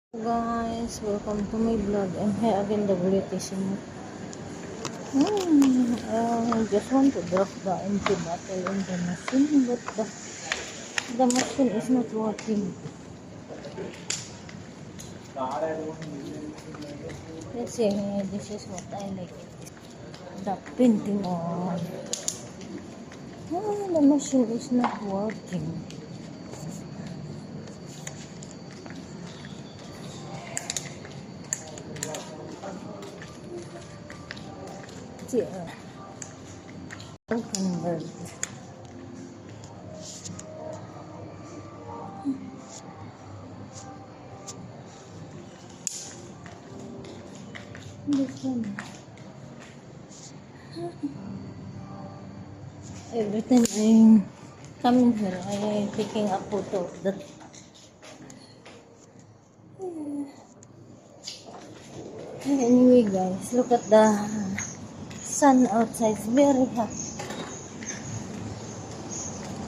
Guys, welcome to my vlog. And here again the beautician. I just want to drop the empty bottle in the machine, but the machine is not working. Let's see, this is what I like. The painting on. The machine is not working. See, convert. This one. Every time I'm coming here, I am taking a photo of that. Anyway, guys, look at the sun outside. It's very hot.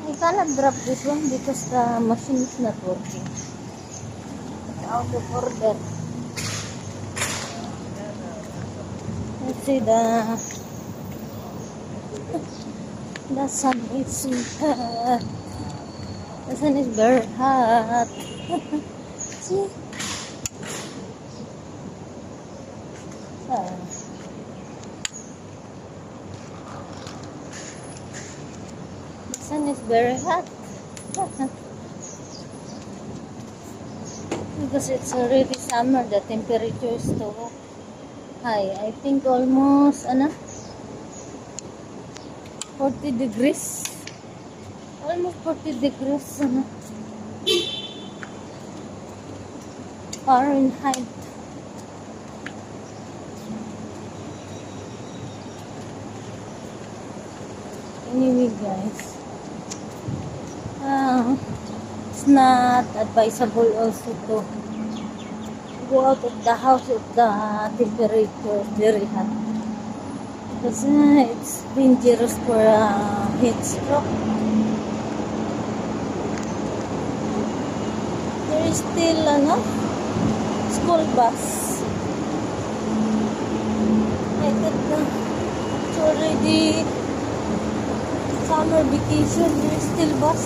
I cannot drop this one because the machine is not working. It's out of order. Let's see the sun is hot. The sun is very hot. See? The sun is very hot. Because it's already summer, the temperature is too high. I think almost 40 degrees. Almost 40 degrees Fahrenheit. Anyway, guys, it's not advisable also to go out of the house if the temperature is very hot, because it's dangerous for heat stroke. There is still school bus. I thought it's already summer vacation. There is still bus.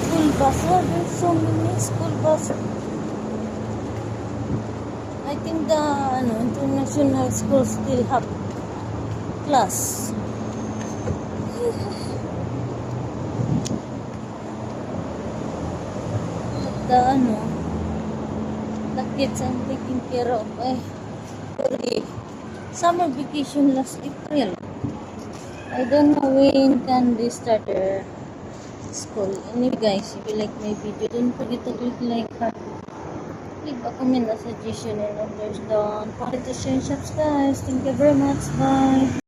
School bus. Oh, there's so many school bus. I think the international schools still have class. The kids I'm taking care of for the summer vacation last April. I don't know when can they start their school. Anyway, guys, if you like my video, don't forget to click like, leave a comment, a suggestion, and if there's don't forget to share and subscribe. Thank you very much. Bye.